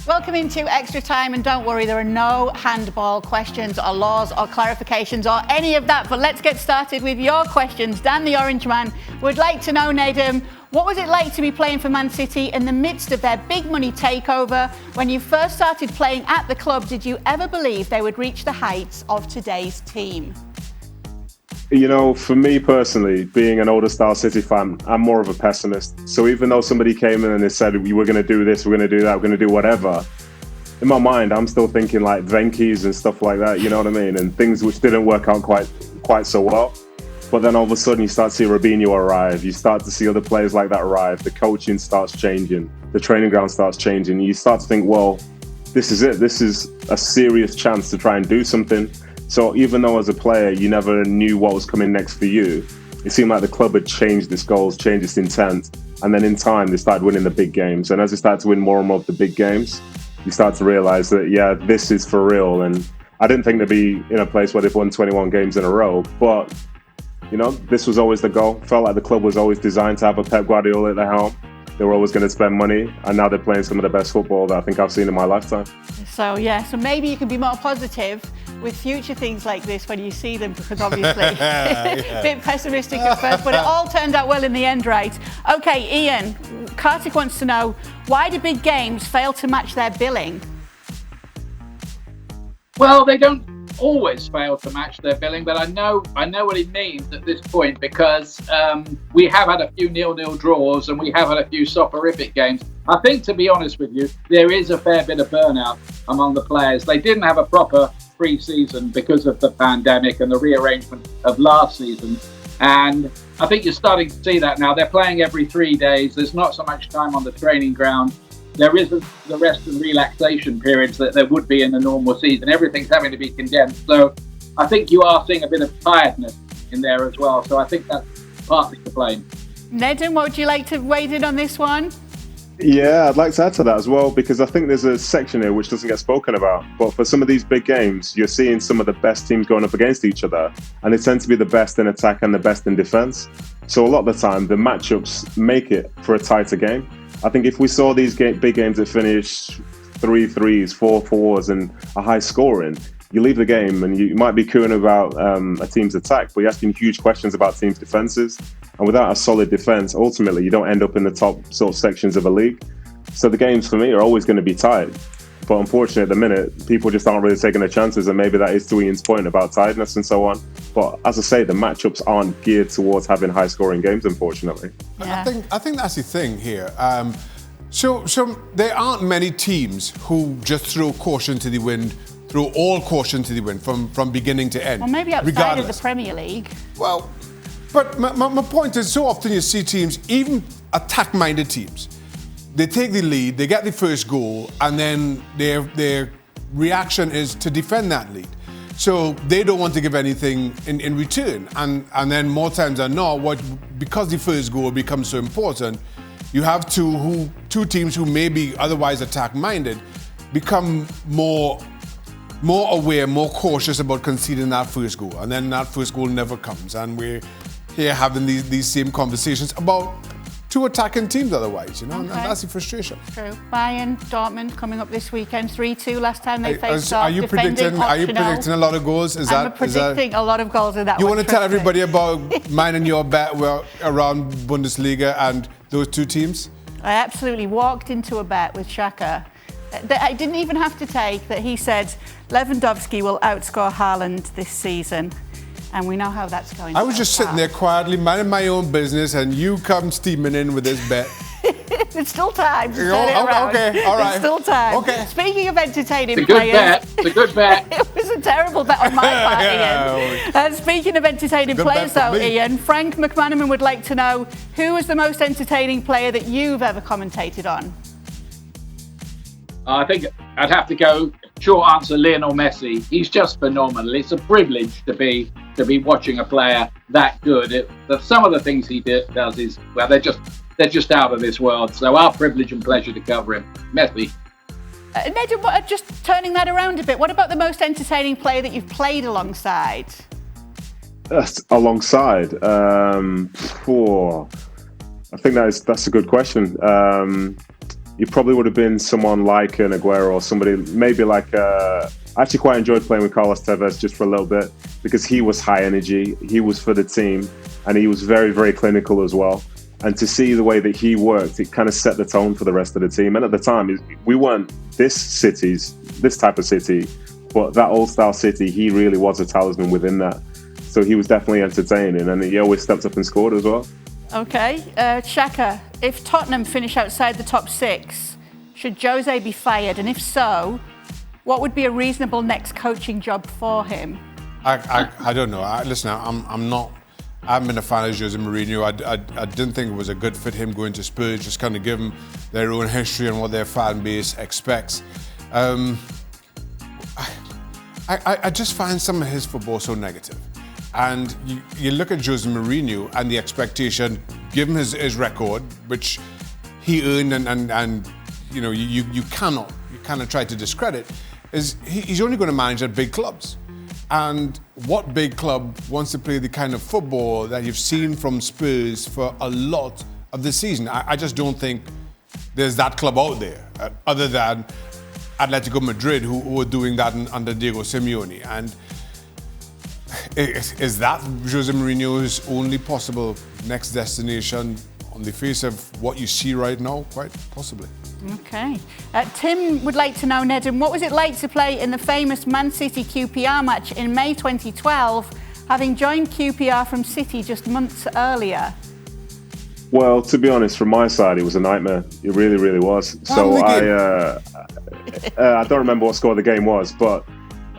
Welcome into Extra Time, and don't worry, there are no handball questions or laws or clarifications or any of that, but let's get started with your questions. Dan the Orange Man would like to know, Nedum, what was it like to be playing for Man City in the midst of their big money takeover? When you first started playing at the club, did you ever believe they would reach the heights of today's team? You know, for me personally, being an older style City fan, I'm more of a pessimist. So even though somebody came in and they said, we're going to do this, we're going to do that, we're going to do whatever, in my mind, I'm still thinking like Venky's and stuff like that, you know what I mean? And things which didn't work out quite so well. But then all of a sudden you start to see Robinho arrive, you start to see other players like that arrive, the coaching starts changing, the training ground starts changing. You start to think, well, this is it. This is a serious chance to try and do something. So even though as a player, you never knew what was coming next for you, it seemed like the club had changed its goals, changed its intent. And then in time, they started winning the big games. And as they started to win more and more of the big games, you start to realize that, yeah, this is for real. And I didn't think they'd be in a place where they've won 21 games in a row. But, you know, this was always the goal. Felt like the club was always designed to have a Pep Guardiola at the helm. They were always going to spend money. And now they're playing some of the best football that I think I've seen in my lifetime. So, yeah, so maybe you can be more positive with future things like this when you see them, because obviously a bit pessimistic at first, but it all turned out well in the end, right? Okay, Ian, Kartik wants to know, why do big games fail to match their billing? Well, they don't always fail to match their billing, but I know what he means at this point, because we have had a few 0-0 draws and we have had a few soporific games. I think, to be honest with you, there is a fair bit of burnout among the players. They didn't have a proper pre-season because of the pandemic and the rearrangement of last season, and I think you're starting to see that now. They're playing every 3 days. There's not so much time on the training ground. There isn't the rest and relaxation periods that there would be in the normal season. Everything's having to be condensed. So I think you are seeing a bit of tiredness in there as well. So I think that's partly to blame. Nedum, what would you like to weigh in on this one? Yeah, I'd like to add to that as well, because I think there's a section here which doesn't get spoken about. But for some of these big games, you're seeing some of the best teams going up against each other, and they tend to be the best in attack and the best in defence. So a lot of the time, the matchups make it for a tighter game. I think if we saw these big games that finish 3-3s, 4-4s, and a high scoring, you leave the game and you might be cooing about a team's attack, but you're asking huge questions about teams' defences. And without a solid defence, ultimately, you don't end up in the top sort of sections of a league. So the games for me are always going to be tight. But unfortunately, at the minute, people just aren't really taking their chances. And maybe that is to Ian's point about tiredness and so on. But as I say, the matchups aren't geared towards having high-scoring games, unfortunately. Yeah. I think that's the thing here. So there aren't many teams who just throw caution to the wind, throw all caution to the wind from beginning to end. Well, maybe outside of the Premier League. Well, but my point is, so often you see teams, even attack-minded teams, they take the lead, they get the first goal, and then their reaction is to defend that lead. So they don't want to give anything in return. And then more times than not, because the first goal becomes so important, you have two teams who may be otherwise attack-minded become more aware, more cautious about conceding that first goal. And then that first goal never comes. And we're here having these same conversations about two attacking teams otherwise, you know, and that's the frustration. True. Bayern, Dortmund coming up this weekend, 3-2 last time they faced off. Are you predicting a lot of goals? I'm predicting a lot of goals in that you one. Want to tell everybody about mine and your bet around Bundesliga and those two teams? I absolutely walked into a bet with Shaka that I didn't even have to take, that he said Lewandowski will outscore Haaland this season. And we know how that's going. I was just sitting there quietly, minding my own business, and you come steaming in with this bet. There's still time to turn it around. Okay, all right. There's still time. Okay. Speaking of entertaining players... It's a good bet. It was a terrible bet on my part, Ian. Speaking of entertaining players, though, Ian, Frank McManaman would like to know, who was the most entertaining player that you've ever commentated on? I think I'd have to go, short answer, Lionel Messi. He's just phenomenal. It's a privilege to be watching a player that good. Some of the things he does is, well, they're just out of this world. So our privilege and pleasure to cover him. Messi. Nedum, just turning that around a bit, what about the most entertaining player that you've played alongside? Alongside? I think that's a good question. he probably would have been someone like an Aguero or somebody maybe like. I actually quite enjoyed playing with Carlos Tevez just for a little bit because he was high energy, he was for the team, and he was very, very clinical as well. And to see the way that he worked, it kind of set the tone for the rest of the team. And at the time, we weren't this type of City, but that old-style City, he really was a talisman within that. So he was definitely entertaining, and he always stepped up and scored as well. Okay, Shaka, if Tottenham finish outside the top 6, should Jose be fired? And if so, what would be a reasonable next coaching job for him? I don't know. Listen, I haven't been a fan of Jose Mourinho. I didn't think it was a good fit him going to Spurs, just kind of give them their own history and what their fan base expects. I just find some of his football so negative. And you look at Jose Mourinho and the expectation, given his record, which he earned and you know, you cannot try to discredit, is he's only going to manage at big clubs. And what big club wants to play the kind of football that you've seen from Spurs for a lot of the season? I just don't think there's that club out there, other than Atletico Madrid, who are doing that under Diego Simeone. And is that Jose Mourinho's only possible next destination on the face of what you see right now? Quite possibly. Okay. Tim would like to know, Nedum, what was it like to play in the famous Man City QPR match in May 2012, having joined QPR from City just months earlier? Well, to be honest, from my side, it was a nightmare. It really, really was. So I don't remember what score the game was, but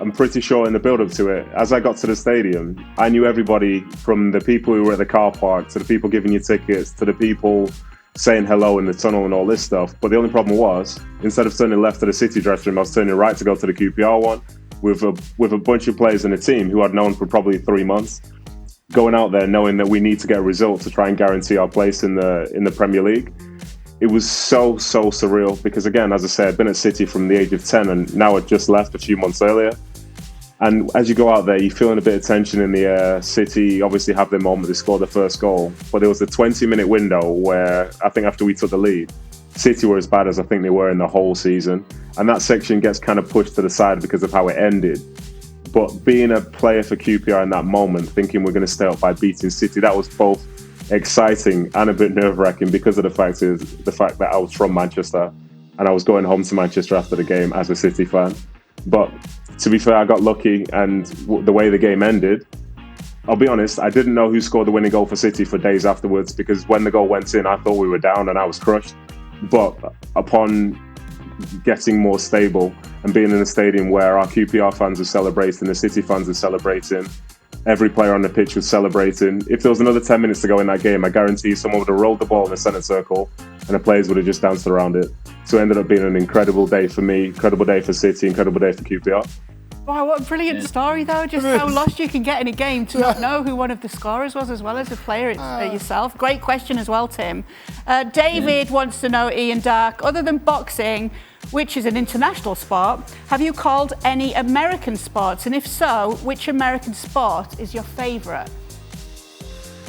I'm pretty sure in the build-up to it, as I got to the stadium, I knew everybody, from the people who were at the car park to the people giving you tickets to the people saying hello in the tunnel and all this stuff. But the only problem was, instead of turning left to the City dressing room, I was turning right to go to the QPR one with a bunch of players in the team who I'd known for probably 3 months, going out there knowing that we need to get a result to try and guarantee our place in the Premier League. It was so surreal because, again, as I said, I'd been at City from the age of 10 and now I'd just left a few months earlier. And as you go out there, you're feeling a bit of tension in the air. City obviously have their moment, they scored the first goal. But there was a 20-minute window where I think after we took the lead, City were as bad as I think they were in the whole season. And that section gets kind of pushed to the side because of how it ended. But being a player for QPR in that moment, thinking we're going to stay up by beating City, that was both exciting and a bit nerve-wracking because of the fact that I was from Manchester and I was going home to Manchester after the game as a City fan. But to be fair, I got lucky, and the way the game ended, I'll be honest, I didn't know who scored the winning goal for City for days afterwards, because when the goal went in, I thought we were down and I was crushed. But upon getting more stable and being in a stadium where our QPR fans are celebrating, the City fans are celebrating, every player on the pitch was celebrating. If there was another 10 minutes to go in that game, I guarantee someone would have rolled the ball in the centre circle and the players would have just danced around it. So it ended up being an incredible day for me, incredible day for City, incredible day for QPR. Wow, what a brilliant story, though. Just how lost you can get in a game to not know who one of the scorers was, as well as the player yourself. Great question as well, Tim. David wants to know, Ian Dark, other than boxing, which is an international sport, have you called any American sports? And if so, which American sport is your favourite?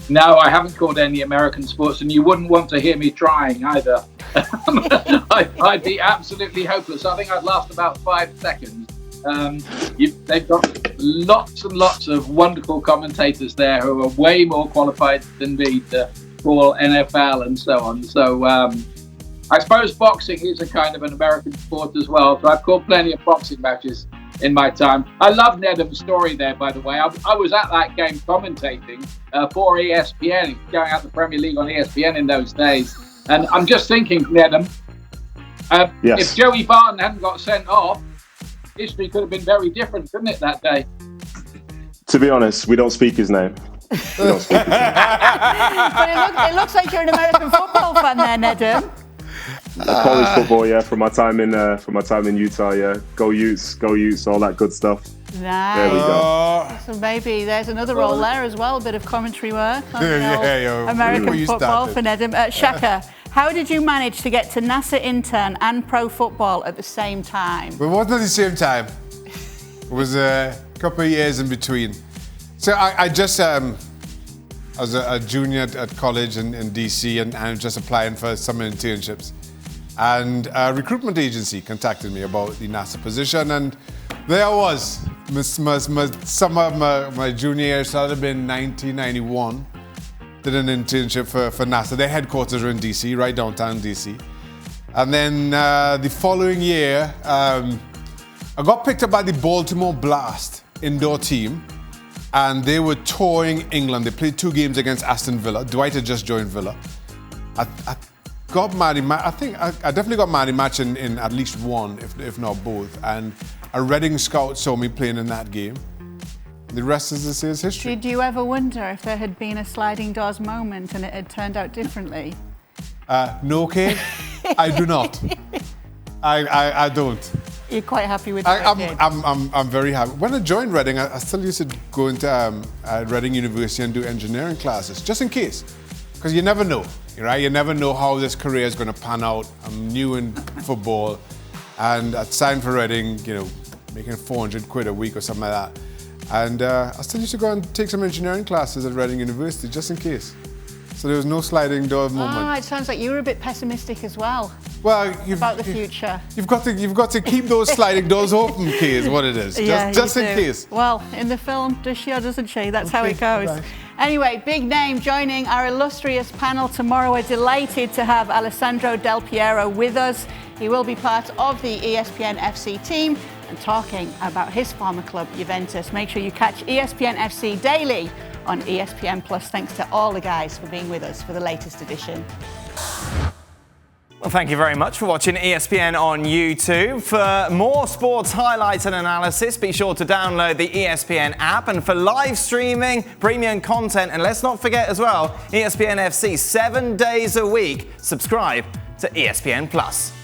No, I haven't called any American sports, and you wouldn't want to hear me trying either. I'd be absolutely hopeless. I think I'd last about 5 seconds. They've got lots and lots of wonderful commentators there who are way more qualified than me to call NFL and so on. So I suppose boxing is a kind of an American sport as well. So I've called plenty of boxing matches in my time. I love Nedum's story there, by the way. I was at that game commentating for ESPN, going out the Premier League on ESPN in those days. And I'm just thinking, Nedum, if Joey Barton hadn't got sent off, history could have been very different, couldn't it, that day? To be honest, we don't speak his name. But it looks like you're an American football fan there, Nedum. College football, yeah, from my time in Utah, yeah. Go Utes, all that good stuff. Nice. There we go. So maybe there's another role there as well, a bit of commentary work on American football for Nedum. Shaka, how did you manage to get to NASA intern and pro football at the same time? Well, it wasn't at the same time. It was a couple of years in between. So I was a junior at college in DC and just applying for summer internships. And a recruitment agency contacted me about the NASA position, and there I was. My junior year, so that had been 1991. Did an internship for NASA. Their headquarters are in DC, right downtown DC. And then the following year, I got picked up by the Baltimore Blast indoor team, and they were touring England. They played 2 games against Aston Villa. Dwight had just joined Villa. I got man in match. I think I definitely got man in match in at least one, if not both. And a Reading scout saw me playing in that game. The rest is history. Did you ever wonder if there had been a sliding doors moment and it had turned out differently? No, Kate, I do not. I don't. You're quite happy with what you did? I'm very happy. When I joined Reading, I still used to go into Reading University and do engineering classes, just in case. Because you never know, right? You never know how this career is going to pan out. I'm new in football, and I'd signed for Reading, making 400 quid a week or something like that. And I still used to go and take some engineering classes at Reading University, just in case. So there was no sliding door moment. Oh, it sounds like you were a bit pessimistic as well. Well, about the future. You've got to keep those sliding doors open, Kay, is what it is. Just in case. Well, in the film, does she or doesn't she? That's how it goes. Bye. Anyway, big name joining our illustrious panel tomorrow. We're delighted to have Alessandro Del Piero with us. He will be part of the ESPNFC team and talking about his former club, Juventus. Make sure you catch ESPNFC daily on ESPN+. Thanks to all the guys for being with us for the latest edition. Well, thank you very much for watching ESPN on YouTube. For more sports highlights and analysis, be sure to download the ESPN app. And for live streaming, premium content, and let's not forget as well, ESPNFC 7 days a week. Subscribe to ESPN+.